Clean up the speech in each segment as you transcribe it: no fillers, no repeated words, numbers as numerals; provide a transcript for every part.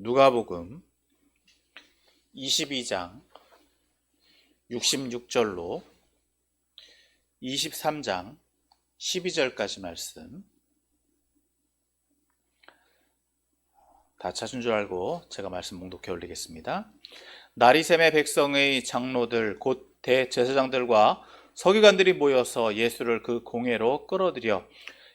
누가복음 22장 66절로 23장 12절까지 말씀 다 찾은 줄 알고 제가 말씀 봉독해 올리겠습니다. 나리샘의 백성의 장로들 곧 대제사장들과 서기관들이 모여서 예수를 그 공회로 끌어들여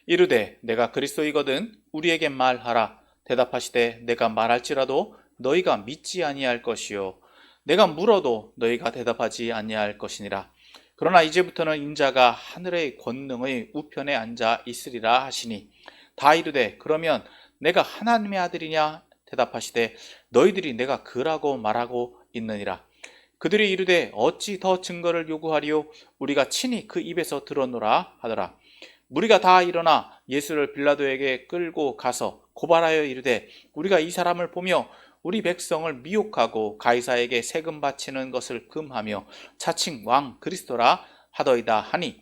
이르되 내가 그리스도이거든 우리에게 말하라. 대답하시되 내가 말할지라도 너희가 믿지 아니할 것이요 내가 물어도 너희가 대답하지 아니할 것이니라. 그러나 이제부터는 인자가 하늘의 권능의 우편에 앉아 있으리라 하시니 다 이르되 그러면 내가 하나님의 아들이냐? 대답하시되 너희들이 내가 그라고 말하고 있느니라. 그들이 이르되 어찌 더 증거를 요구하리요? 우리가 친히 그 입에서 들었노라 하더라. 무리가 다 일어나 예수를 빌라도에게 끌고 가서 고발하여 이르되 우리가 이 사람을 보며 우리 백성을 미혹하고 가이사에게 세금 바치는 것을 금하며 자칭 왕 그리스도라 하더이다 하니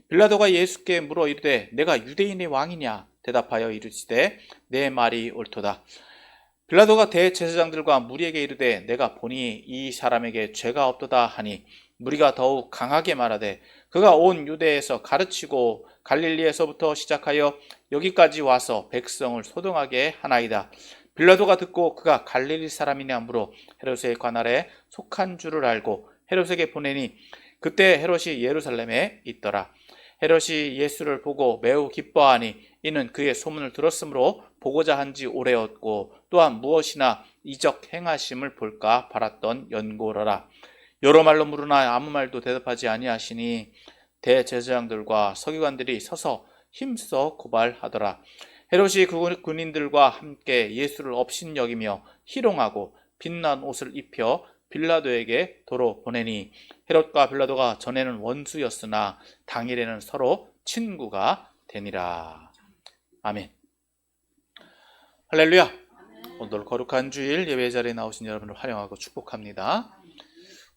빌라도가 예수께 물어 이르되 내가 유대인의 왕이냐? 대답하여 이르시되 내 말이 옳도다. 빌라도가 대제사장들과 무리에게 이르되 내가 보니 이 사람에게 죄가 없도다 하니 무리가 더욱 강하게 말하되 그가 온 유대에서 가르치고 갈릴리에서부터 시작하여 여기까지 와서 백성을 소동하게 하나이다. 빌라도가 듣고 그가 갈릴리 사람이냐 물어 헤롯의 관할에 속한 줄을 알고 헤롯에게 보내니 그때 헤롯이 예루살렘에 있더라. 헤롯이 예수를 보고 매우 기뻐하니 이는 그의 소문을 들었으므로 보고자 한지 오래였고 또한 무엇이나 이적 행하심을 볼까 바랐던 연고로라. 여러 말로 물으나 아무 말도 대답하지 아니하시니 대제사장들과 서기관들이 서서 힘써 고발하더라. 헤롯이 그 군인들과 함께 예수를 업신여기며 희롱하고 빛난 옷을 입혀 빌라도에게 도로 보내니 헤롯과 빌라도가 전에는 원수였으나 당일에는 서로 친구가 되니라. 아멘. 할렐루야. 오늘 거룩한 주일 예배 자리에 나오신 여러분을 환영하고 축복합니다.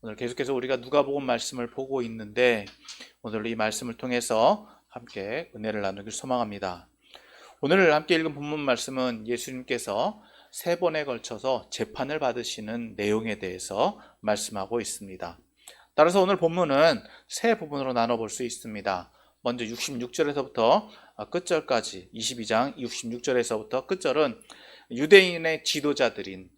오늘 계속해서 우리가 누가복음 말씀을 보고 있는데 오늘 이 말씀을 통해서 함께 은혜를 나누길 소망합니다. 오늘 함께 읽은 본문 말씀은 예수님께서 3번에 걸쳐서 재판을 받으시는 내용에 대해서 말씀하고 있습니다. 따라서 오늘 본문은 3부분으로 나눠볼 수 있습니다. 먼저 66절에서부터 끝절까지 22장 66절에서부터 끝절은 유대인의 지도자들인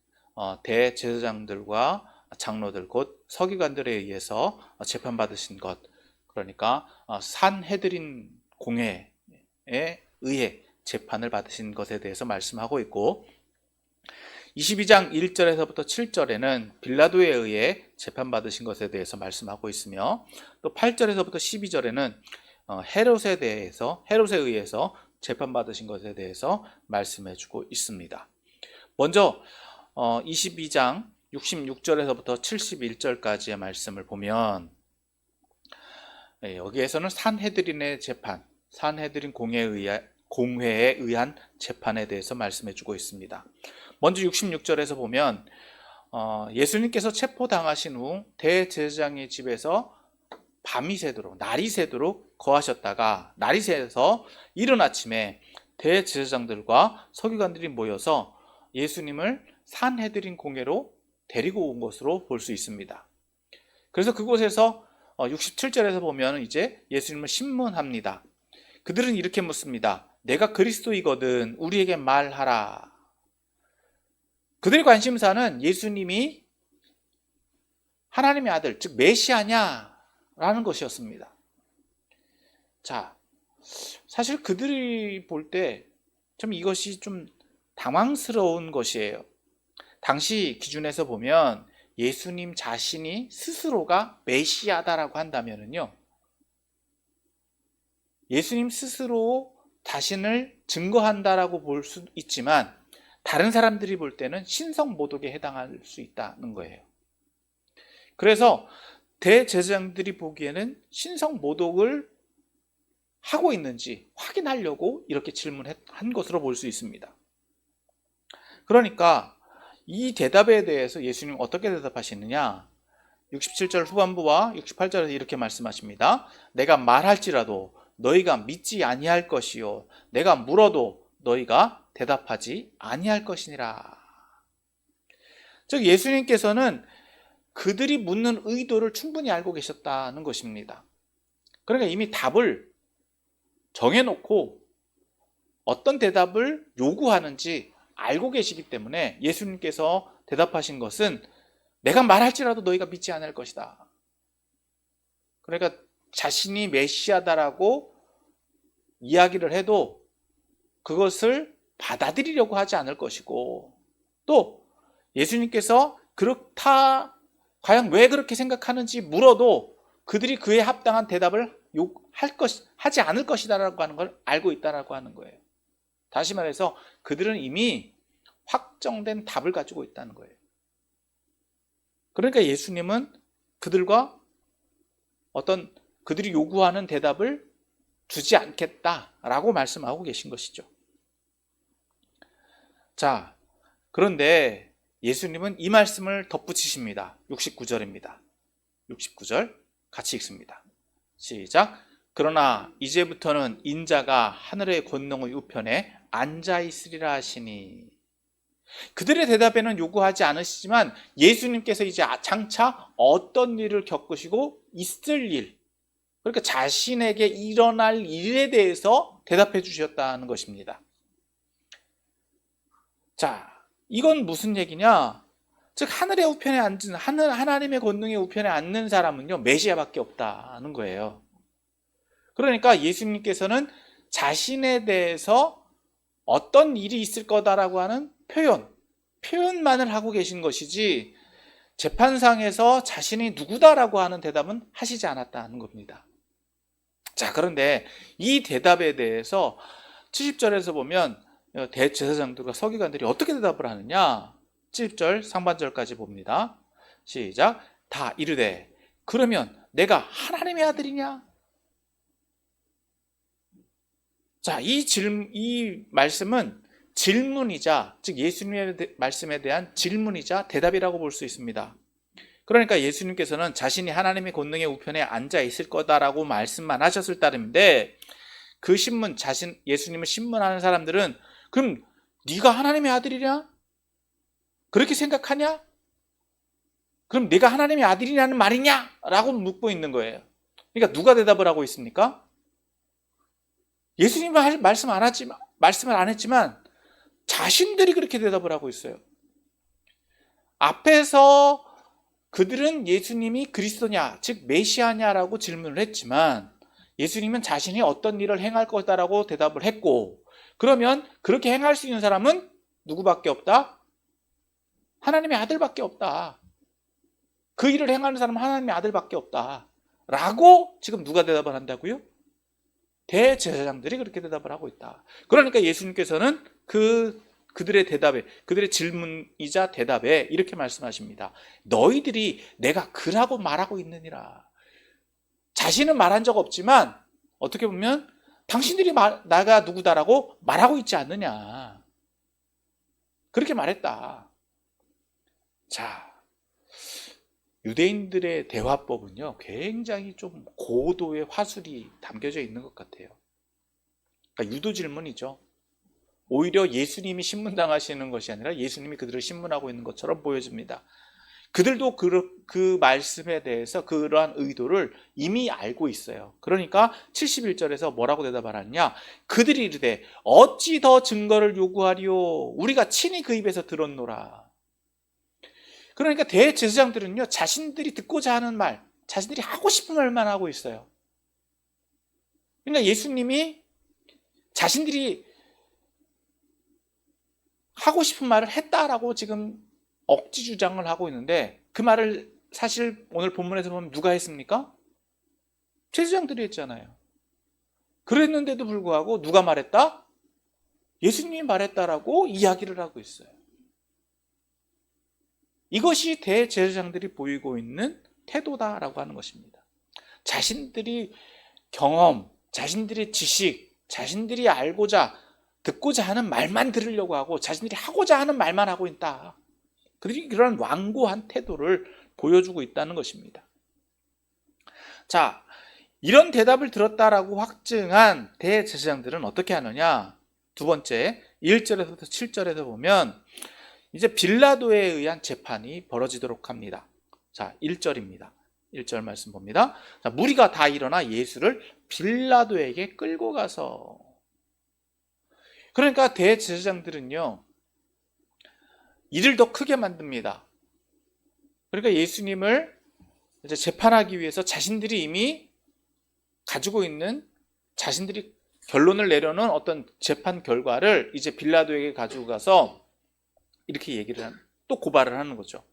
대제사장들과 장로들 곧 서기관들에 의해서 재판받으신 것, 그러니까 산헤드린 공회에 의해 재판을 받으신 것에 대해서 말씀하고 있고 22장 1절에서부터 7절에는 빌라도에 의해 재판받으신 것에 대해서 말씀하고 있으며 또 8절에서부터 12절에는 헤롯에 의해서 재판받으신 것에 대해서 말씀해주고 있습니다. 먼저 22장 66절에서부터 71절까지의 말씀을 보면 여기에서는 산헤드린의 재판, 산헤드린 공회에 의한 재판에 대해서 말씀해주고 있습니다. 먼저 66절에서 보면 예수님께서 체포당하신 후 대제사장의 집에서 밤이 새도록 날이 새도록 거하셨다가 날이 새서 이른 아침에 대제사장들과 서기관들이 모여서 예수님을 산헤드린 공회로 데리고 온 것으로 볼 수 있습니다. 그래서 그곳에서 67절에서 보면 이제 예수님을 신문합니다. 그들은 이렇게 묻습니다. 내가 그리스도이거든 우리에게 말하라. 그들의 관심사는 예수님이 하나님의 아들, 즉 메시아냐 라는 것이었습니다. 자, 사실 그들이 볼 때 좀 이것이 좀 당황스러운 것이에요. 당시 기준에서 보면 예수님 자신이 스스로가 메시아다라고 한다면요, 예수님 스스로 자신을 증거한다라고 볼 수 있지만 다른 사람들이 볼 때는 신성모독에 해당할 수 있다는 거예요. 그래서 대제사장들이 보기에는 신성모독을 하고 있는지 확인하려고 이렇게 질문한 것으로 볼 수 있습니다. 그러니까 이 대답에 대해서 예수님 어떻게 대답하시느냐? 67절 후반부와 68절에서 이렇게 말씀하십니다. 내가 말할지라도 너희가 믿지 아니할 것이요 내가 물어도 너희가 대답하지 아니할 것이니라. 즉 예수님께서는 그들이 묻는 의도를 충분히 알고 계셨다는 것입니다. 그러니까 이미 답을 정해놓고 어떤 대답을 요구하는지 알고 계시기 때문에 예수님께서 대답하신 것은 내가 말할지라도 너희가 믿지 않을 것이다. 그러니까 자신이 메시아다라고 이야기를 해도 그것을 받아들이려고 하지 않을 것이고, 또 예수님께서 그렇다, 과연 왜 그렇게 생각하는지 물어도 그들이 그에 합당한 대답을 하지 않을 것이다라고 하는 걸 알고 있다라고 하는 거예요. 다시 말해서 그들은 이미 확정된 답을 가지고 있다는 거예요. 그러니까 예수님은 그들과 어떤 그들이 요구하는 대답을 주지 않겠다라고 말씀하고 계신 것이죠. 자, 그런데 예수님은 이 말씀을 덧붙이십니다. 69절입니다. 69절 같이 읽습니다. 시작. 그러나 이제부터는 인자가 하늘의 권능의 우편에 앉아 있으리라 하시니. 그들의 대답에는 요구하지 않으시지만 예수님께서 이제 장차 어떤 일을 겪으시고 있을 일, 그러니까 자신에게 일어날 일에 대해서 대답해 주셨다는 것입니다. 자, 이건 무슨 얘기냐? 즉 하늘의 우편에 앉은 하나님의 권능의 우편에 앉는 사람은요 메시아밖에 없다는 거예요. 그러니까 예수님께서는 자신에 대해서 어떤 일이 있을 거다라고 하는 표현만을 하고 계신 것이지 재판상에서 자신이 누구다라고 하는 대답은 하시지 않았다는 겁니다. 자, 그런데 이 대답에 대해서 70절에서 보면 대제사장들과 서기관들이 어떻게 대답을 하느냐? 70절 상반절까지 봅니다. 시작. 다 이르되 그러면 내가 하나님의 아들이냐? 자, 이 말씀은 질문이자, 즉 예수님의 말씀에 대한 질문이자 대답이라고 볼 수 있습니다. 그러니까 예수님께서는 자신이 하나님의 권능의 우편에 앉아 있을 거다라고 말씀만 하셨을 따름인데, 그 예수님을 신문하는 사람들은 그럼 네가 하나님의 아들이냐? 그렇게 생각하냐? 그럼 네가 하나님의 아들이냐는 말이냐? 라고 묻고 있는 거예요. 그러니까 누가 대답을 하고 있습니까? 예수님은 말씀을 안 했지만 자신들이 그렇게 대답을 하고 있어요. 앞에서 그들은 예수님이 그리스도냐, 즉 메시아냐라고 질문을 했지만 예수님은 자신이 어떤 일을 행할 거다라고 대답을 했고, 그러면 그렇게 행할 수 있는 사람은 누구밖에 없다? 하나님의 아들밖에 없다. 그 일을 행하는 사람은 하나님의 아들밖에 없다. 라고 지금 누가 대답을 한다고요? 대제사장들이 그렇게 대답을 하고 있다. 그러니까 예수님께서는 그들의 대답에, 그들의 질문이자 대답에 이렇게 말씀하십니다. 너희들이 내가 그라고 말하고 있느니라. 자신은 말한 적 없지만 어떻게 보면 당신들이 나가 누구다라고 말하고 있지 않느냐. 그렇게 말했다. 자, 유대인들의 대화법은요 굉장히 좀 고도의 화술이 담겨져 있는 것 같아요. 그러니까 유도 질문이죠. 오히려 예수님이 신문당하시는 것이 아니라 예수님이 그들을 신문하고 있는 것처럼 보여집니다. 그들도 그 말씀에 대해서 그러한 의도를 이미 알고 있어요. 그러니까 71절에서 뭐라고 대답을 하느냐? 그들이 이르되 어찌 더 증거를 요구하리요? 우리가 친히 그 입에서 들었노라. 그러니까 대제사장들은요 자신들이 듣고자 하는 말, 자신들이 하고 싶은 말만 하고 있어요. 그러니까 예수님이 자신들이 하고 싶은 말을 했다라고 지금 억지 주장을 하고 있는데, 그 말을 사실 오늘 본문에서 보면 누가 했습니까? 제사장들이 했잖아요. 그랬는데도 불구하고 누가 말했다? 예수님이 말했다라고 이야기를 하고 있어요. 이것이 대제사장들이 보이고 있는 태도다라고 하는 것입니다. 자신들이 경험, 자신들의 지식, 자신들이 알고자 듣고자 하는 말만 들으려고 하고 자신들이 하고자 하는 말만 하고 있다. 그들이 그런 완고한 태도를 보여주고 있다는 것입니다. 자, 이런 대답을 들었다라고 확증한 대제사장들은 어떻게 하느냐? 두 번째, 1절에서부터 7절에서 보면 이제 빌라도에 의한 재판이 벌어지도록 합니다. 자, 1절입니다. 1절 말씀 봅니다. 자, 무리가 다 일어나 예수를 빌라도에게 끌고 가서, 그러니까 대제사장들은요 일을 더 크게 만듭니다. 그러니까 예수님을 이제 재판하기 위해서 자신들이 이미 가지고 있는, 자신들이 결론을 내려놓은 어떤 재판 결과를 이제 빌라도에게 가지고 가서 이렇게 또 고발을 하는 거죠.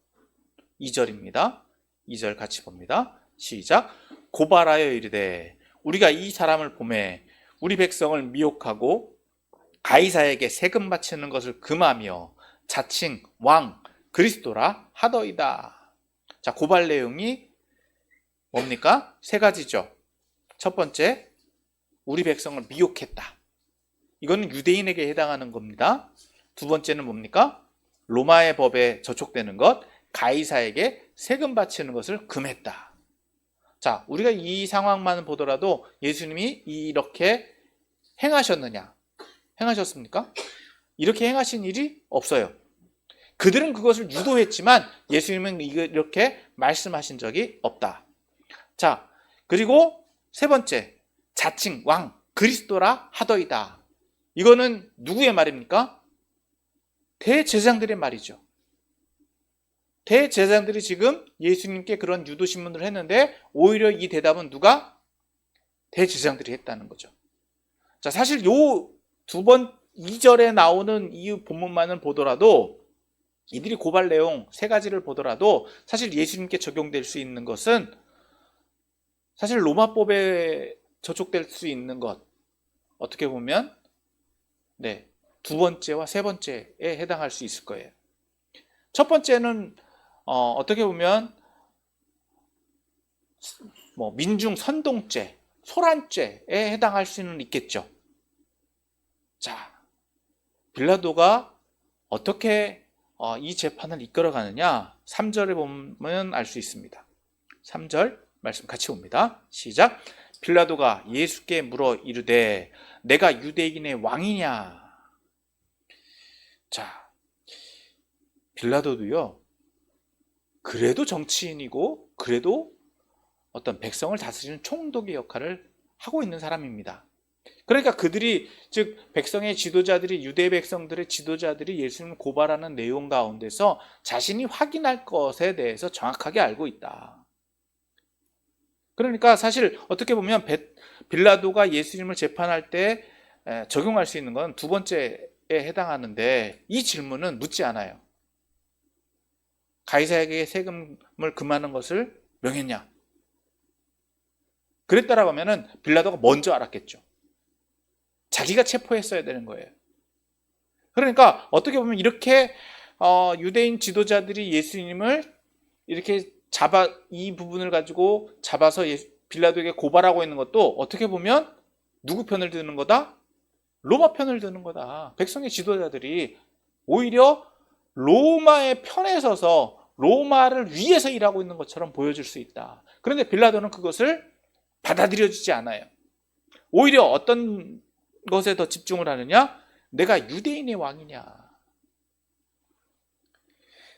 2절입니다. 2절 같이 봅니다. 시작. 고발하여 이르되 우리가 이 사람을 보매 우리 백성을 미혹하고 가이사에게 세금 바치는 것을 금하며 자칭 왕 그리스도라 하더이다. 자, 고발 내용이 뭡니까? 세 가지죠. 첫 번째, 우리 백성을 미혹했다. 이거는 유대인에게 해당하는 겁니다. 두 번째는 뭡니까? 로마의 법에 저촉되는 것, 가이사에게 세금 바치는 것을 금했다. 자, 우리가 이 상황만 보더라도 예수님이 이렇게 행하셨느냐? 행하셨습니까? 이렇게 행하신 일이 없어요. 그들은 그것을 유도했지만 예수님은 이렇게 말씀하신 적이 없다. 자, 그리고 세 번째, 자칭 왕 그리스도라 하더이다. 이거는 누구의 말입니까? 대제사장들의 말이죠. 대제사장들이 지금 예수님께 그런 유도신문을 했는데 오히려 이 대답은 누가? 대제사장들이 했다는 거죠. 자, 사실 요 2절에 나오는 이 본문만을 보더라도, 이들이 고발 내용 세 가지를 보더라도 사실 예수님께 적용될 수 있는 것은 사실 로마법에 저촉될 수 있는 것, 어떻게 보면 두 번째와 세 번째에 해당할 수 있을 거예요. 첫 번째는 어떻게 보면 민중 선동죄, 소란죄에 해당할 수는 있겠죠. 자, 빌라도가 어떻게 이 재판을 이끌어가느냐, 3절에 보면 알 수 있습니다. 3절 말씀 같이 봅니다. 시작. 빌라도가 예수께 물어 이르되 내가 유대인의 왕이냐. 자, 빌라도도요 그래도 정치인이고 그래도 어떤 백성을 다스리는 총독의 역할을 하고 있는 사람입니다. 그러니까 그들이, 즉 백성의 지도자들이, 유대 백성들의 지도자들이 예수님을 고발하는 내용 가운데서 자신이 확인할 것에 대해서 정확하게 알고 있다. 그러니까 사실 어떻게 보면 빌라도가 예수님을 재판할 때 적용할 수 있는 건 두 번째에 해당하는데, 이 질문은 묻지 않아요. 가이사에게 세금을 금하는 것을 명했냐? 그랬다라고 하면은 빌라도가 먼저 알았겠죠. 자기가 체포했어야 되는 거예요. 그러니까 어떻게 보면 이렇게 유대인 지도자들이 예수님을 이렇게 이 부분을 가지고 잡아서 빌라도에게 고발하고 있는 것도 어떻게 보면 누구 편을 드는 거다? 로마 편을 드는 거다. 백성의 지도자들이 오히려 로마의 편에 서서 로마를 위해서 일하고 있는 것처럼 보여줄 수 있다. 그런데 빌라도는 그것을 받아들여지지 않아요. 오히려 어떤 것에 더 집중을 하느냐? 내가 유대인의 왕이냐.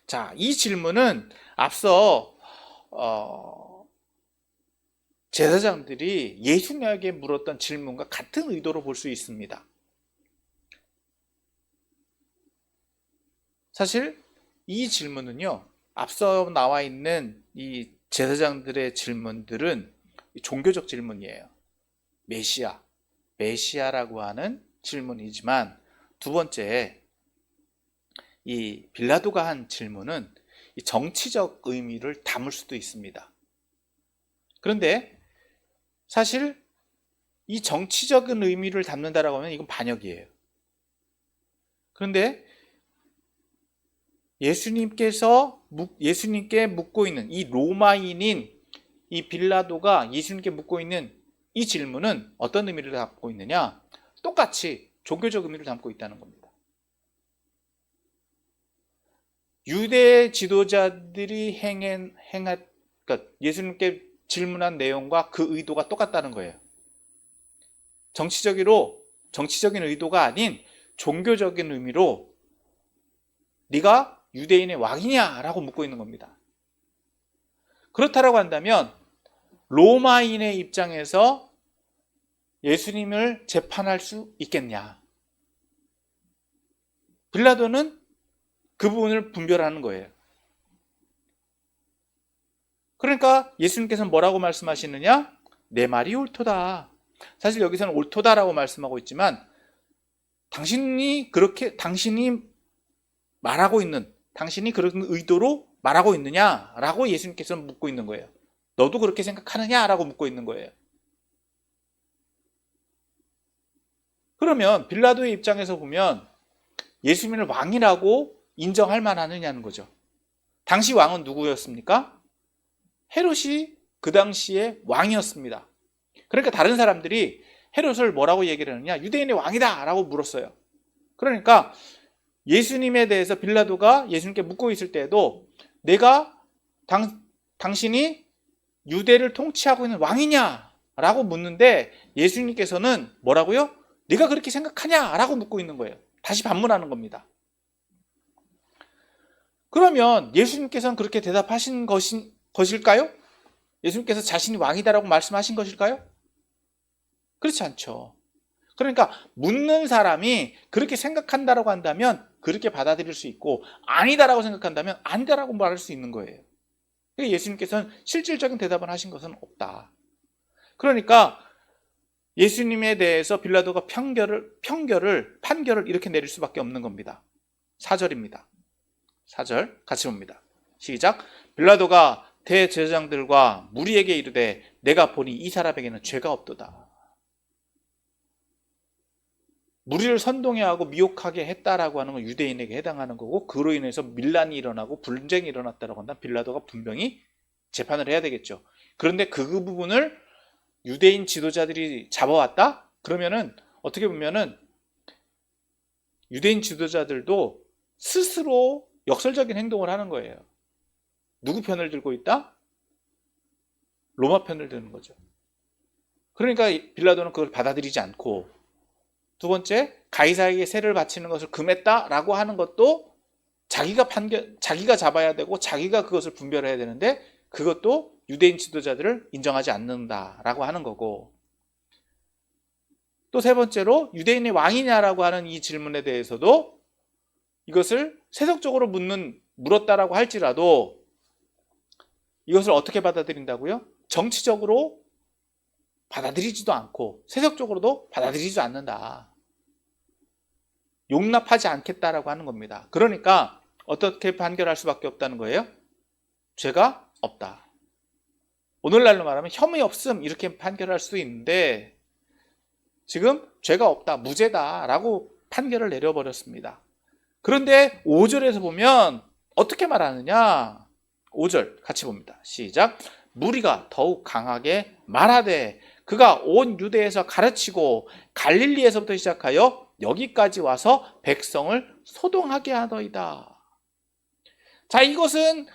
자, 이 질문은 앞서 제사장들이 예수님에게 물었던 질문과 같은 의도로 볼 수 있습니다. 사실 이 질문은요, 앞서 나와 있는 이 제사장들의 질문들은 종교적 질문이에요. 메시아라고 하는 질문이지만, 두 번째 이 빌라도가 한 질문은 이 정치적 의미를 담을 수도 있습니다. 그런데 사실 이 정치적인 의미를 담는다라고 하면 이건 반역이에요. 그런데 예수님께 묻고 있는 이 로마인인 이 빌라도가 예수님께 묻고 있는 이 질문은 어떤 의미를 담고 있느냐? 똑같이 종교적 의미를 담고 있다는 겁니다. 유대 지도자들이 그러니까 예수님께 질문한 내용과 그 의도가 똑같다는 거예요. 정치적인 의도가 아닌 종교적인 의미로 네가 유대인의 왕이냐? 라고 묻고 있는 겁니다. 그렇다라고 한다면 로마인의 입장에서 예수님을 재판할 수 있겠냐? 빌라도는 그 부분을 분별하는 거예요. 그러니까 예수님께서는 뭐라고 말씀하시느냐? 내 말이 옳도다. 사실 여기서는 옳도다라고 말씀하고 있지만 당신이 말하고 있는, 당신이 그런 의도로 말하고 있느냐라고 예수님께서는 묻고 있는 거예요. 너도 그렇게 생각하느냐라고 묻고 있는 거예요. 그러면 빌라도의 입장에서 보면 예수님을 왕이라고 인정할 만하느냐는 거죠. 당시 왕은 누구였습니까? 헤롯이 그 당시에 왕이었습니다. 그러니까 다른 사람들이 헤롯을 뭐라고 얘기를 하느냐? 유대인의 왕이다 라고 물었어요. 그러니까 예수님에 대해서 빌라도가 예수님께 묻고 있을 때에도 내가 당신이 유대를 통치하고 있는 왕이냐? 라고 묻는데 예수님께서는 뭐라고요? 네가 그렇게 생각하냐? 라고 묻고 있는 거예요. 다시 반문하는 겁니다. 그러면 예수님께서는 그렇게 대답하신 것일까요? 예수님께서 자신이 왕이다라고 말씀하신 것일까요? 그렇지 않죠. 그러니까 묻는 사람이 그렇게 생각한다라고 한다면 그렇게 받아들일 수 있고 아니다라고 생각한다면 아니다라고 말할 수 있는 거예요. 그러니까 예수님께서는 실질적인 대답을 하신 것은 없다. 그러니까 예수님에 대해서 빌라도가 판결을 이렇게 내릴 수밖에 없는 겁니다. 4절입니다. 4절 같이 봅니다. 시작. 빌라도가 대제사장들과 무리에게 이르되 내가 보니 이 사람에게는 죄가 없도다. 무리를 선동해 하고 미혹하게 했다라고 하는 건 유대인에게 해당하는 거고 그로 인해서 밀란이 일어나고 분쟁이 일어났다라고 한다면 빌라도가 분명히 재판을 해야 되겠죠. 그런데 그 부분을 유대인 지도자들이 잡아왔다? 그러면은 어떻게 보면은 유대인 지도자들도 스스로 역설적인 행동을 하는 거예요. 누구 편을 들고 있다? 로마 편을 드는 거죠. 그러니까 빌라도는 그걸 받아들이지 않고 두 번째, 가이사에게 세를 바치는 것을 금했다라고 하는 것도 자기가 잡아야 되고 자기가 그것을 분별해야 되는데 그것도 유대인 지도자들을 인정하지 않는다라고 하는 거고 또 세 번째로 유대인의 왕이냐라고 하는 이 질문에 대해서도 이것을 세속적으로 물었다라고 할지라도 이것을 어떻게 받아들인다고요? 정치적으로 받아들이지도 않고 세속적으로도 받아들이지 않는다. 용납하지 않겠다라고 하는 겁니다. 그러니까 어떻게 판결할 수밖에 없다는 거예요? 죄가 없다. 오늘날로 말하면 혐의 없음 이렇게 판결할 수 있는데 지금 죄가 없다, 무죄다라고 판결을 내려버렸습니다. 그런데 5절에서 보면 어떻게 말하느냐? 5절 같이 봅니다. 시작. 무리가 더욱 강하게 말하되 그가 온 유대에서 가르치고 갈릴리에서부터 시작하여 여기까지 와서 백성을 소동하게 하더이다. 자, 이것은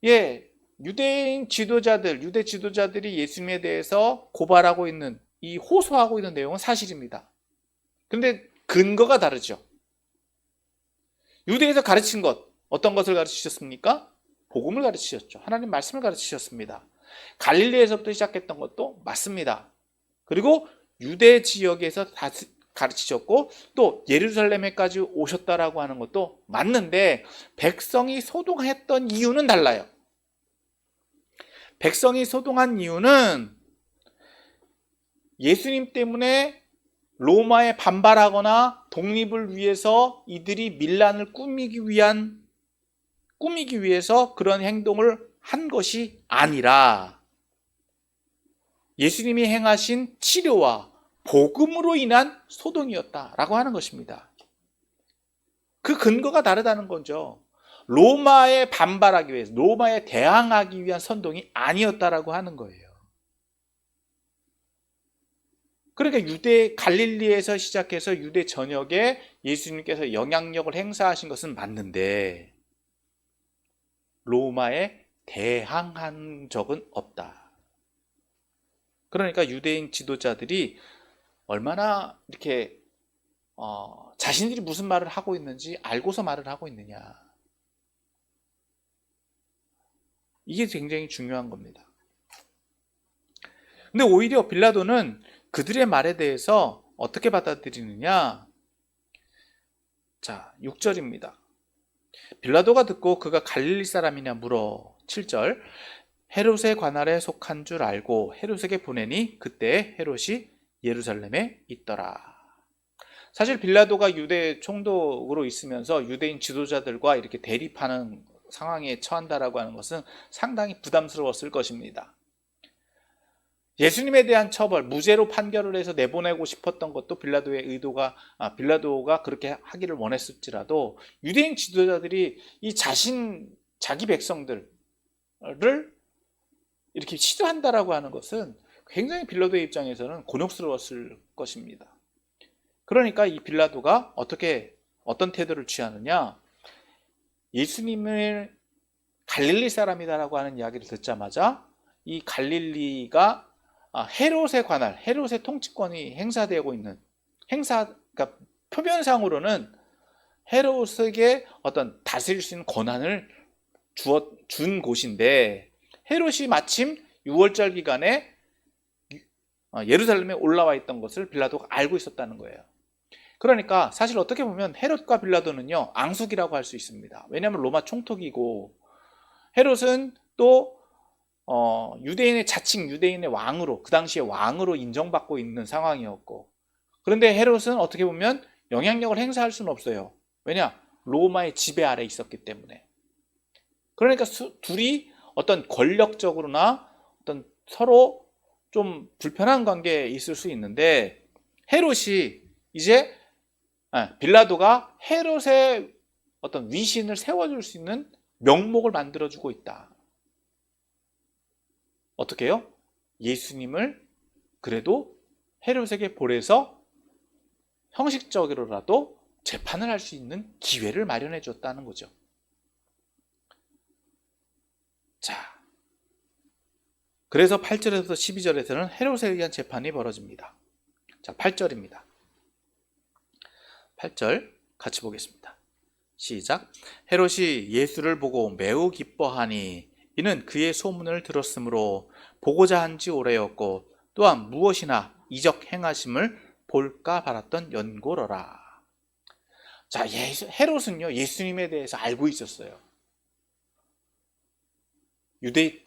유대 지도자들이 예수님에 대해서 고발하고 있는 호소하고 있는 내용은 사실입니다. 그런데 근거가 다르죠. 유대에서 가르친 것, 어떤 것을 가르치셨습니까? 복음을 가르치셨죠. 하나님 말씀을 가르치셨습니다. 갈릴리에서부터 시작했던 것도 맞습니다. 그리고 유대 지역에서 가르치셨고 또 예루살렘에까지 오셨다라고 하는 것도 맞는데 백성이 소동했던 이유는 달라요. 백성이 소동한 이유는 예수님 때문에 로마에 반발하거나 독립을 위해서 이들이 밀란을 꾸미기 위해서 그런 행동을 한 것이 아니라 예수님이 행하신 치료와 복음으로 인한 소동이었다라고 하는 것입니다. 그 근거가 다르다는 거죠. 로마에 반발하기 위해서, 로마에 대항하기 위한 선동이 아니었다라고 하는 거예요. 그러니까 갈릴리에서 시작해서 유대 전역에 예수님께서 영향력을 행사하신 것은 맞는데 로마에 대항한 적은 없다. 그러니까 유대인 지도자들이 얼마나 이렇게 자신들이 무슨 말을 하고 있는지 알고서 말을 하고 있느냐. 이게 굉장히 중요한 겁니다. 근데 오히려 빌라도는 그들의 말에 대해서 어떻게 받아들이느냐. 자, 6절입니다. 빌라도가 듣고 그가 갈릴리 사람이냐 물어. 7절. 헤롯의 관할에 속한 줄 알고 헤롯에게 보내니 그때 헤롯이 예루살렘에 있더라. 사실 빌라도가 유대 총독으로 있으면서 유대인 지도자들과 이렇게 대립하는 상황에 처한다라고 하는 것은 상당히 부담스러웠을 것입니다. 예수님에 대한 처벌, 무죄로 판결을 해서 내보내고 싶었던 것도 빌라도가 그렇게 하기를 원했을지라도 유대인 지도자들이 이 자기 백성들을 이렇게 시도한다라고 하는 것은 굉장히 빌라도의 입장에서는 곤욕스러웠을 것입니다. 그러니까 이 빌라도가 어떤 태도를 취하느냐, 예수님을 갈릴리 사람이다라고 하는 이야기를 듣자마자 이 갈릴리가 헤롯의 관할, 헤롯의 통치권이 행사되고 있는 그러니까 표면상으로는 헤롯에게 어떤 다스릴 수 있는 권한을 준 곳인데 헤롯이 마침 6월절 기간에 예루살렘에 올라와 있던 것을 빌라도가 알고 있었다는 거예요. 그러니까 사실 어떻게 보면 헤롯과 빌라도는요 앙숙이라고 할 수 있습니다. 왜냐하면 로마 총독이고 헤롯은 또 유대인의 자칭 유대인의 왕으로 그 당시에 왕으로 인정받고 있는 상황이었고, 그런데 헤롯은 어떻게 보면 영향력을 행사할 수는 없어요. 왜냐? 로마의 지배 아래 있었기 때문에. 그러니까 둘이 어떤 권력적으로나 어떤 서로 좀 불편한 관계에 있을 수 있는데 헤롯이 이제 빌라도가 헤롯의 어떤 위신을 세워줄 수 있는 명목을 만들어주고 있다. 어떻게 해요? 예수님을 그래도 헤롯에게 보내서 형식적으로라도 재판을 할 수 있는 기회를 마련해 줬다는 거죠. 자, 그래서 8절에서 12절에서는 헤롯에 의한 재판이 벌어집니다. 자, 8절입니다. 8절 같이 보겠습니다. 시작. 헤롯이 예수를 보고 매우 기뻐하니 이는 그의 소문을 들었으므로 보고자 한 지 오래였고 또한 무엇이나 이적 행하심을 볼까 바랐던 연고로라. 자, 헤롯은요 예수님에 대해서 알고 있었어요.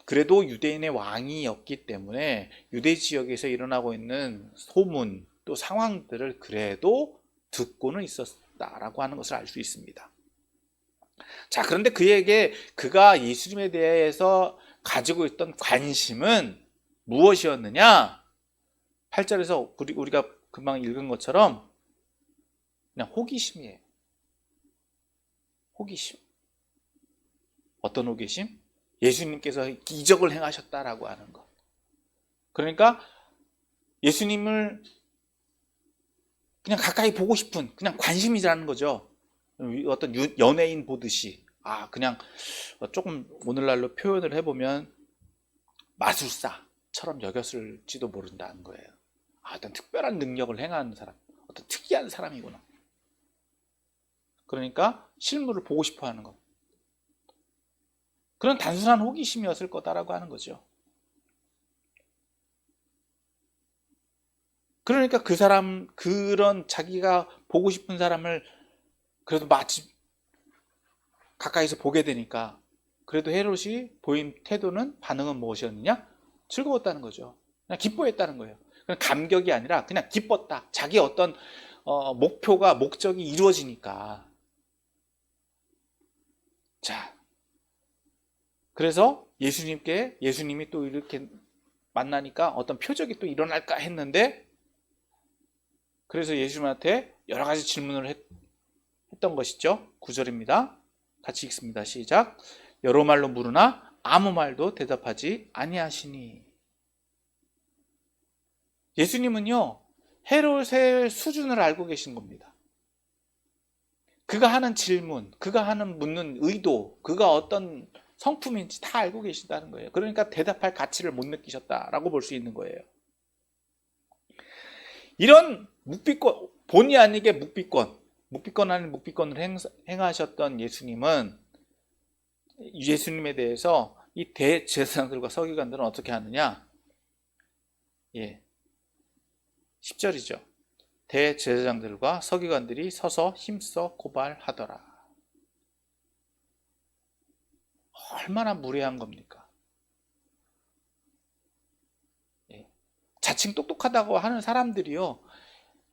그래도 유대인의 왕이었기 때문에 유대 지역에서 일어나고 있는 소문 또 상황들을 그래도 듣고는 있었다라고 하는 것을 알 수 있습니다. 자, 그런데 그가 예수님에 대해서 가지고 있던 관심은 무엇이었느냐? 8절에서 우리가 금방 읽은 것처럼 그냥 호기심이에요. 호기심. 어떤 호기심? 예수님께서 이적을 행하셨다라고 하는 것. 그러니까 예수님을 그냥 가까이 보고 싶은 그냥 관심이라는 거죠. 어떤 연예인 보듯이 그냥 조금 오늘날로 표현을 해보면 마술사처럼 여겼을지도 모른다는 거예요. 어떤 특별한 능력을 행하는 사람, 어떤 특이한 사람이구나. 그러니까 실물을 보고 싶어하는 것. 그런 단순한 호기심이었을 거다라고 하는 거죠. 그러니까 그런 자기가 보고 싶은 사람을 그래도 마치 가까이서 보게 되니까 그래도 헤롯이 보인 반응은 무엇이었느냐? 즐거웠다는 거죠. 그냥 기뻐했다는 거예요. 그냥 감격이 아니라 그냥 기뻤다. 자기 어떤 목적이 이루어지니까. 자, 그래서 예수님이 또 이렇게 만나니까 어떤 표적이 또 일어날까 했는데, 그래서 예수님한테 여러 가지 질문을 했던 것이죠. 9절입니다. 같이 읽습니다. 시작. 여러 말로 물으나 아무 말도 대답하지 아니하시니. 예수님은요 헤롯의 수준을 알고 계신 겁니다. 그가 하는 질문, 그가 묻는 의도, 그가 어떤 성품인지 다 알고 계시다는 거예요. 그러니까 대답할 가치를 못 느끼셨다라고 볼 수 있는 거예요. 이런 본의 아니게 묵비권 아닌 묵비권을 행하셨던 예수님에 대해서 이 대제사장들과 서기관들은 어떻게 하느냐? 10절이죠. 대제사장들과 서기관들이 서서 힘써 고발하더라. 얼마나 무례한 겁니까? 자칭 똑똑하다고 하는 사람들이요,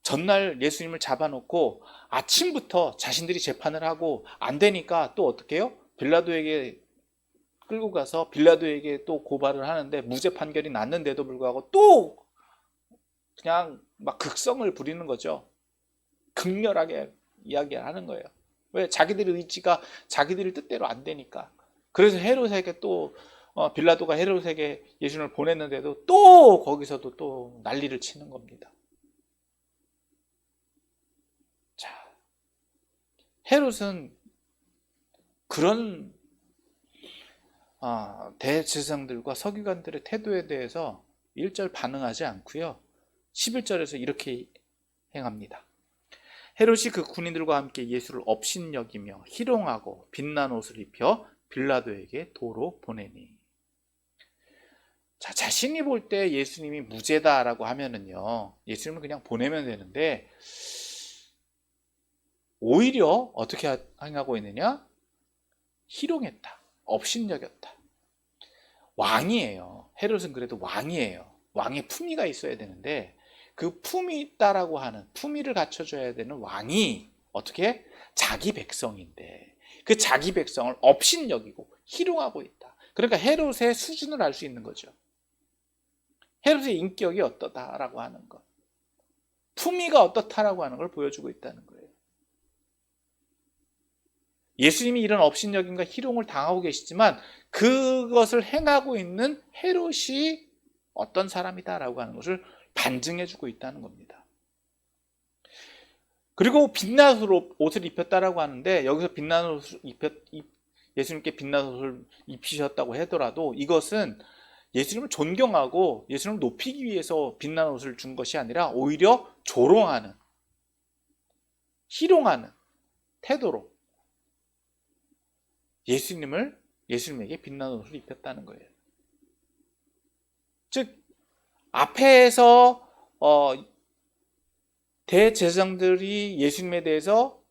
전날 예수님을 잡아놓고 아침부터 자신들이 재판을 하고 안 되니까 또 어떻게 해요? 빌라도에게 끌고 가서 빌라도에게 또 고발을 하는데 무죄 판결이 났는데도 불구하고 또 그냥 막 극성을 부리는 거죠. 극렬하게 이야기하는 거예요. 왜? 자기들의 의지가 자기들의 뜻대로 안 되니까. 그래서 헤롯에게 또 빌라도가 헤롯에게 예수님을 보냈는데도 또 거기서도 또 난리를 치는 겁니다. 자, 헤롯은 그런 대제사장들과 서기관들의 태도에 대해서 1절 반응하지 않고요, 11절에서 이렇게 행합니다. 헤롯이 그 군인들과 함께 예수를 업신여기며 희롱하고 빛난 옷을 입혀 빌라도에게 도로 보내니. 자, 자신이 볼 때 예수님이 무죄다라고 하면은요, 예수님을 그냥 보내면 되는데, 오히려 어떻게 행하고 있느냐? 희롱했다, 업신여겼다. 왕이에요. 헤롯은 그래도 왕이에요. 왕의 품위가 있어야 되는데, 그 품위 있다라고 하는, 품위를 갖춰줘야 되는 왕이 어떻게? 자기 백성인데 그 자기 백성을 업신여기고 희롱하고 있다. 그러니까 헤롯의 수준을 알 수 있는 거죠. 헤롯의 인격이 어떠다라고 하는 것, 품위가 어떻다라고 하는 걸 보여주고 있다는 거예요. 예수님이 이런 업신여김과 희롱을 당하고 계시지만 그것을 행하고 있는 헤롯이 어떤 사람이다라고 하는 것을 반증해주고 있다는 겁니다. 그리고 빛난 옷을 입혔다라고 하는데, 여기서 빛난 옷을 예수님께 빛난 옷을 입히셨다고 하더라도 이것은 예수님을 존경하고 예수님을 높이기 위해서 빛난 옷을 준 것이 아니라 오히려 조롱하는, 희롱하는 태도로 예수님에게 빛난 옷을 입혔다는 거예요. 즉, 앞에서 대제사장들이 예수님에 대해서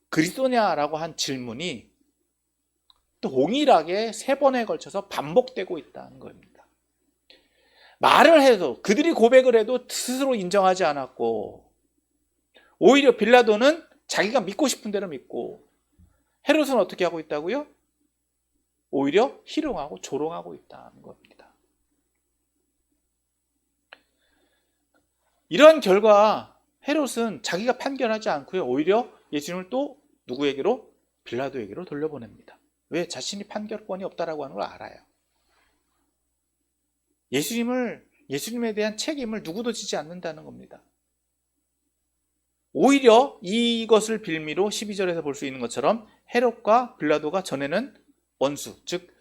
그리스도냐라고 한 질문이 동일하게 3번에 걸쳐서 반복되고 있다는 겁니다. 말을 해도, 그들이 고백을 해도 스스로 인정하지 않았고, 오히려 빌라도는 자기가 믿고 싶은 대로 믿고, 헤롯은 어떻게 하고 있다고요? 오히려 희롱하고 조롱하고 있다는 겁니다. 이러한 결과 헤롯은 자기가 판결하지 않고요, 오히려 예수님을 또 누구에게로? 빌라도에게로 돌려보냅니다. 왜? 자신이 판결권이 없다라고 하는 걸 알아요. 예수님에 대한 책임을 누구도 지지 않는다는 겁니다. 오히려 이것을 빌미로 12절에서 볼 수 있는 것처럼 헤롯과 빌라도가 전에는 원수, 즉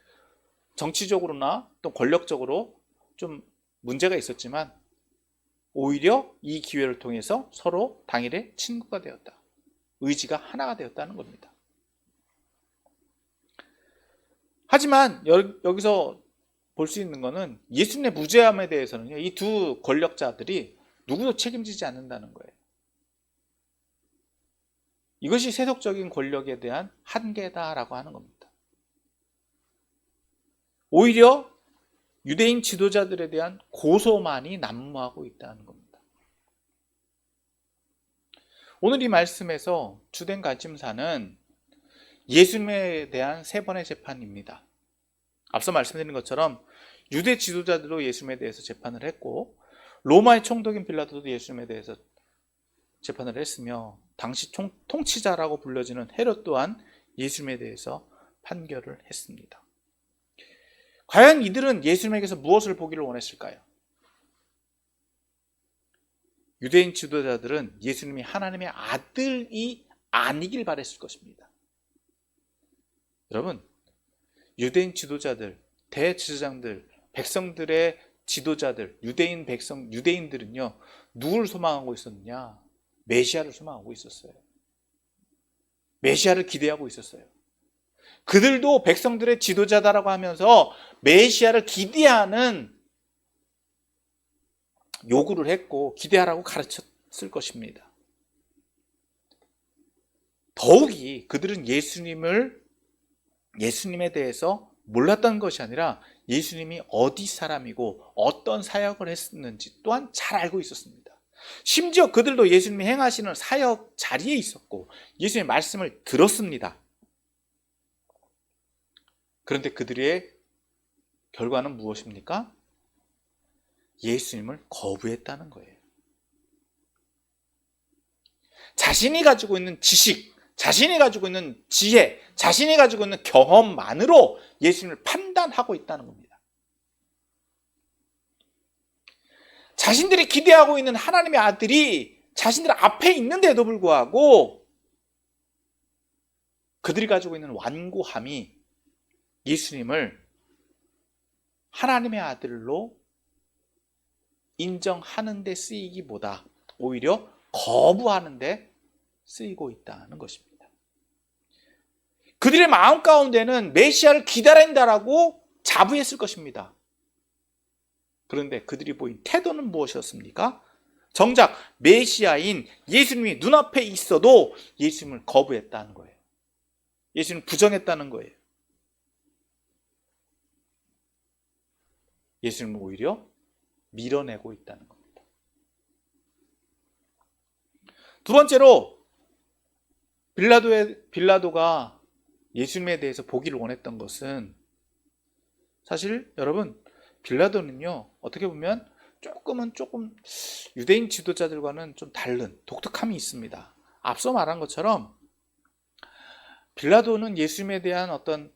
정치적으로나 또 권력적으로 좀 문제가 있었지만 오히려 이 기회를 통해서 서로 당일에 친구가 되었다. 의지가 하나가 되었다는 겁니다. 하지만 여기서 볼 수 있는 것은 예수님의 무죄함에 대해서는 이 두 권력자들이 누구도 책임지지 않는다는 거예요. 이것이 세속적인 권력에 대한 한계다라고 하는 겁니다. 오히려 유대인 지도자들에 대한 고소만이 난무하고 있다는 겁니다. 오늘 이 말씀에서 주된 관심사는 예수님에 대한 3번의 재판입니다. 앞서 말씀드린 것처럼 유대 지도자들도 예수님에 대해서 재판을 했고, 로마의 총독인 빌라도도 예수님에 대해서 재판을 했으며, 당시 통치자라고 불려지는 헤롯 또한 예수님에 대해서 판결을 했습니다. 과연 이들은 예수님에게서 무엇을 보기를 원했을까요? 유대인 지도자들은 예수님이 하나님의 아들이 아니길 바랬을 것입니다. 여러분, 유대인 지도자들, 대제사장들, 백성들의 지도자들, 유대인들은요, 누굴 소망하고 있었느냐? 메시아를 소망하고 있었어요. 메시아를 기대하고 있었어요. 그들도 백성들의 지도자다라고 하면서 메시아를 기대하는 요구를 했고 기대하라고 가르쳤을 것입니다. 더욱이 그들은 예수님에 대해서 몰랐던 것이 아니라 예수님이 어디 사람이고 어떤 사역을 했었는지 또한 잘 알고 있었습니다. 심지어 그들도 예수님이 행하시는 사역 자리에 있었고 예수님의 말씀을 들었습니다. 그런데 그들의 결과는 무엇입니까? 예수님을 거부했다는 거예요. 자신이 가지고 있는 지식, 자신이 가지고 있는 지혜, 자신이 가지고 있는 경험만으로 예수님을 판단하고 있다는 겁니다. 자신들이 기대하고 있는 하나님의 아들이 자신들 앞에 있는데도 불구하고 그들이 가지고 있는 완고함이 예수님을 하나님의 아들로 인정하는 데 쓰이기보다 오히려 거부하는 데 쓰이고 있다는 것입니다. 그들의 마음 가운데는 메시아를 기다린다라고 자부했을 것입니다. 그런데 그들이 보인 태도는 무엇이었습니까? 정작 메시아인 예수님이 눈앞에 있어도 예수님을 거부했다는 거예요. 예수님을 부정했다는 거예요. 예수님을 오히려 밀어내고 있다는 겁니다. 두 번째로 빌라도가 예수님에 대해서 보기를 원했던 것은 사실 여러분 빌라도는요 어떻게 보면 조금 유대인 지도자들과는 좀 다른 독특함이 있습니다. 앞서 말한 것처럼 빌라도는 예수님에 대한 어떤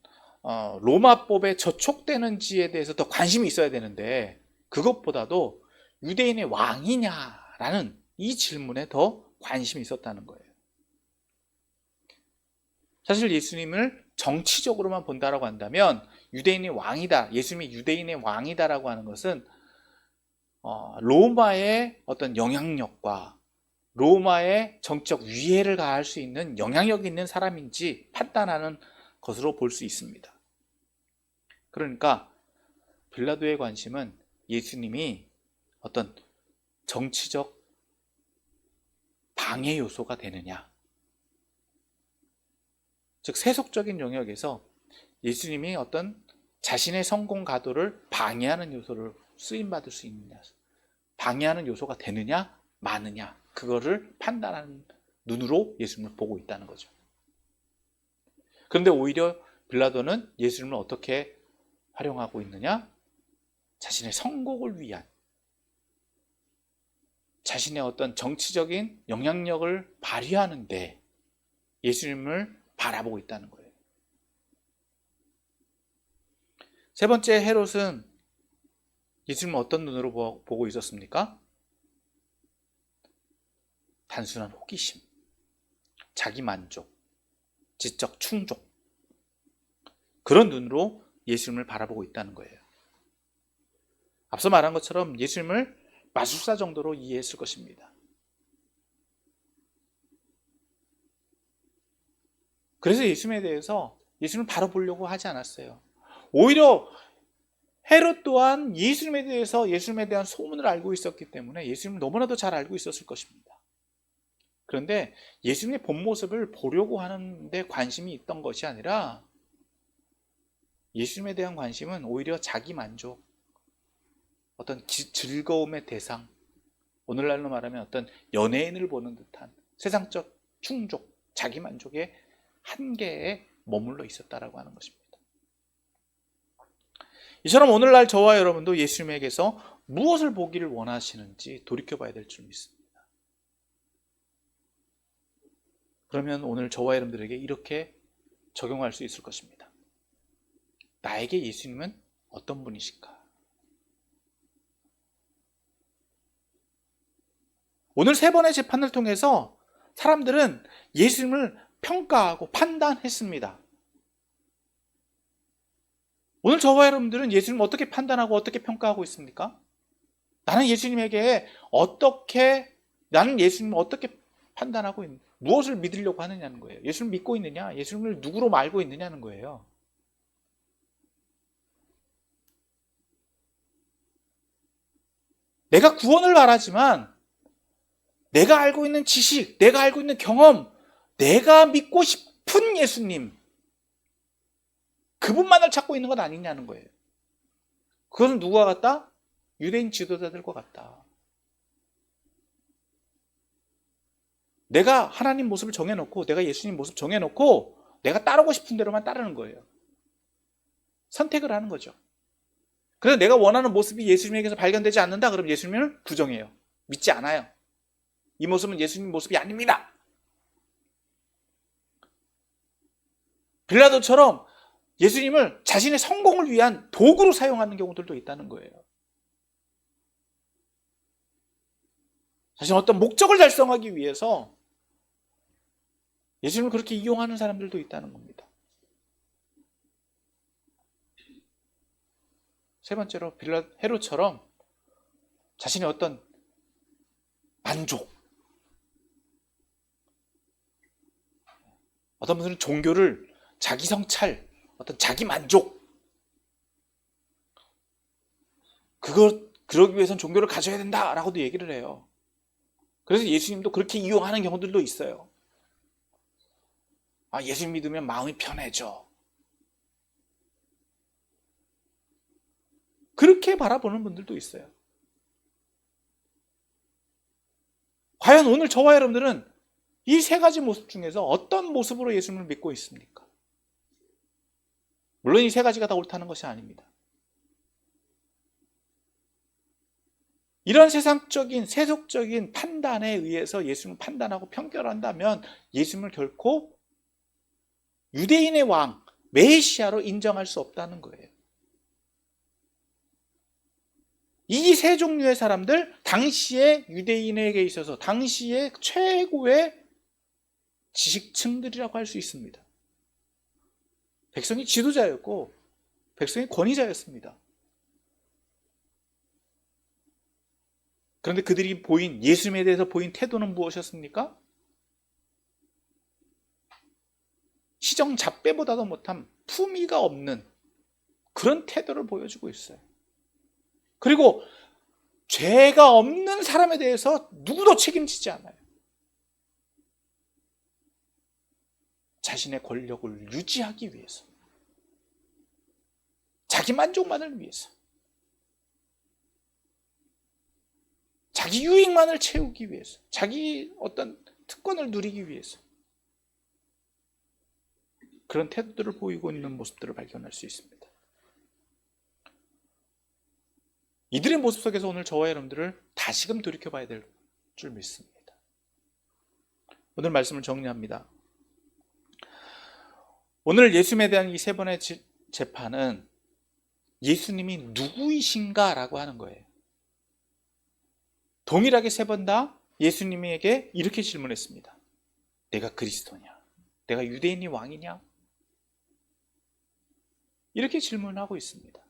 로마법에 저촉되는지에 대해서 더 관심이 있어야 되는데 그것보다도 유대인의 왕이냐라는 이 질문에 더 관심이 있었다는 거예요. 사실 예수님을 정치적으로만 본다라고 한다면 유대인의 왕이다, 예수님이 유대인의 왕이다라고 하는 것은 로마의 어떤 영향력과 로마의 정치적 위해를 가할 수 있는 영향력이 있는 사람인지 판단하는 것으로 볼 수 있습니다. 그러니까 빌라도의 관심은 예수님이 어떤 정치적 방해 요소가 되느냐, 즉 세속적인 영역에서 예수님이 어떤 자신의 성공 가도를 방해하는 요소를 쓰임받을 수 있느냐, 방해하는 요소가 되느냐 마느냐, 그거를 판단하는 눈으로 예수님을 보고 있다는 거죠. 그런데 오히려 빌라도는 예수님을 어떻게 활용하고 있느냐? 자신의 성공을 위한, 자신의 어떤 정치적인 영향력을 발휘하는데 예수님을 바라보고 있다는 거예요. 세 번째, 헤롯은 예수님을 어떤 눈으로 보고 있었습니까? 단순한 호기심, 자기만족, 지적 충족, 그런 눈으로 예수님을 바라보고 있다는 거예요. 앞서 말한 것처럼 예수님을 마술사 정도로 이해했을 것입니다. 그래서 예수님에 대해서 예수님을 바로 보려고 하지 않았어요. 오히려 헤롯 또한 예수님에 대한 소문을 알고 있었기 때문에 예수님을 너무나도 잘 알고 있었을 것입니다. 그런데 예수님의 본 모습을 보려고 하는데 관심이 있던 것이 아니라 예수님에 대한 관심은 오히려 자기 만족, 어떤 즐거움의 대상, 오늘날로 말하면 어떤 연예인을 보는 듯한 세상적 충족, 자기 만족의 한계에 머물러 있었다라고 하는 것입니다. 이처럼 오늘날 저와 여러분도 예수님에게서 무엇을 보기를 원하시는지 돌이켜봐야 될 줄 믿습니다. 그러면 오늘 저와 여러분들에게 이렇게 적용할 수 있을 것입니다. 나에게 예수님은 어떤 분이실까? 오늘 세 번의 재판을 통해서 사람들은 예수님을 평가하고 판단했습니다. 오늘 저와 여러분들은 예수님을 어떻게 판단하고 어떻게 평가하고 있습니까? 나는 예수님을 어떻게 판단하고 있는, 무엇을 믿으려고 하느냐는 거예요. 예수를 믿고 있느냐, 예수를 누구로 알고 있느냐는 거예요. 내가 구원을 바라지만 내가 알고 있는 지식, 내가 알고 있는 경험, 내가 믿고 싶은 예수님, 그분만을 찾고 있는 것 아니냐는 거예요. 그것은 누구와 같다? 유대인 지도자들과 같다. 내가 하나님 모습을 정해놓고, 내가 예수님 모습 정해놓고 내가 따르고 싶은 대로만 따르는 거예요. 선택을 하는 거죠. 그래서 내가 원하는 모습이 예수님에게서 발견되지 않는다 그러면 예수님을 부정해요. 믿지 않아요. 이 모습은 예수님 모습이 아닙니다. 빌라도처럼 예수님을 자신의 성공을 위한 도구로 사용하는 경우들도 있다는 거예요. 자신 어떤 목적을 달성하기 위해서 예수님을 그렇게 이용하는 사람들도 있다는 겁니다. 세 번째로 헤롯처럼 자신의 어떤 만족, 어떤 분들은 종교를 자기 성찰, 어떤 자기 만족, 그러기 위해서는 종교를 가져야 된다라고도 얘기를 해요. 그래서 예수님도 그렇게 이용하는 경우들도 있어요. 아, 예수 믿으면 마음이 편해져. 그렇게 바라보는 분들도 있어요. 과연 오늘 저와 여러분들은 이 세 가지 모습 중에서 어떤 모습으로 예수님을 믿고 있습니까? 물론 이 세 가지가 다 옳다는 것이 아닙니다. 이런 세상적인, 세속적인 판단에 의해서 예수님을 판단하고 편결한다면 예수님을 결코 유대인의 왕, 메시아로 인정할 수 없다는 거예요. 이 세 종류의 사람들, 당시의 유대인에게 있어서 당시의 최고의 지식층들이라고 할 수 있습니다. 백성이 지도자였고 백성이 권위자였습니다. 그런데 그들이 보인, 예수님에 대해서 보인 태도는 무엇이었습니까? 시정 잡배보다도 못한 품위가 없는 그런 태도를 보여주고 있어요. 그리고 죄가 없는 사람에 대해서 누구도 책임지지 않아요. 자신의 권력을 유지하기 위해서, 자기 만족만을 위해서, 자기 유익만을 채우기 위해서, 자기 어떤 특권을 누리기 위해서 그런 태도들을 보이고 있는 모습들을 발견할 수 있습니다. 이들의 모습 속에서 오늘 저와 여러분들을 다시금 돌이켜봐야 될 줄 믿습니다. 오늘 말씀을 정리합니다. 오늘 예수님에 대한 이 세 번의 재판은 예수님이 누구이신가 라고 하는 거예요. 동일하게 세 번 다 예수님에게 이렇게 질문했습니다. 내가 그리스도냐? 내가 유대인이 왕이냐? 이렇게 질문하고 있습니다.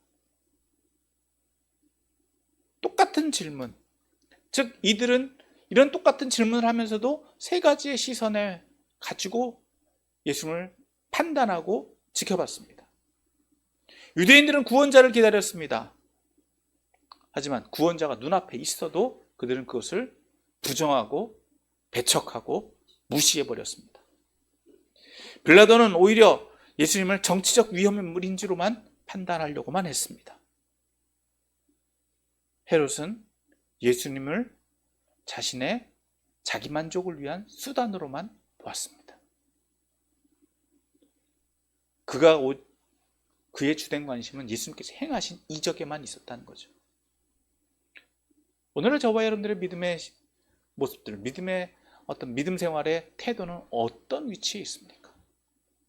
똑같은 질문. 즉 이들은 이런 똑같은 질문을 하면서도 세 가지의 시선을 가지고 예수님을 판단하고 지켜봤습니다. 유대인들은 구원자를 기다렸습니다. 하지만 구원자가 눈앞에 있어도 그들은 그것을 부정하고 배척하고 무시해버렸습니다. 빌라도는 오히려 예수님을 정치적 위험인물인지로만 판단하려고만 했습니다. 헤롯은 예수님을 자신의 자기 만족을 위한 수단으로만 보았습니다. 그의 주된 관심은 예수님께서 행하신 이적에만 있었다는 거죠. 오늘의 저와 여러분들의 믿음의 모습들, 믿음의 어떤 믿음 생활의 태도는 어떤 위치에 있습니까?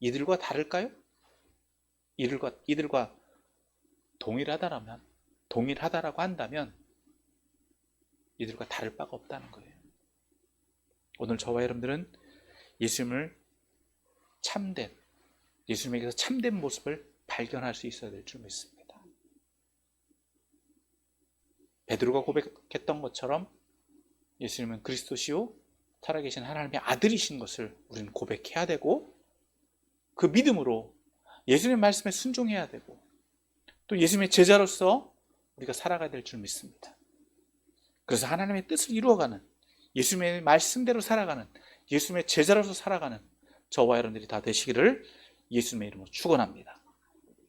이들과 다를까요? 이들과 동일하다라고 한다면 이들과 다를 바가 없다는 거예요. 오늘 저와 여러분들은 예수님에게서 참된 모습을 발견할 수 있어야 될 줄 믿습니다. 베드로가 고백했던 것처럼 예수님은 그리스도시요 살아계신 하나님의 아들이신 것을 우리는 고백해야 되고, 그 믿음으로 예수님의 말씀에 순종해야 되고, 또 예수님의 제자로서 우리가 살아가야 될 줄 믿습니다. 그래서 하나님의 뜻을 이루어가는, 예수님의 말씀대로 살아가는, 예수님의 제자로서 살아가는 저와 여러분들이 다 되시기를 예수님의 이름으로 축원합니다.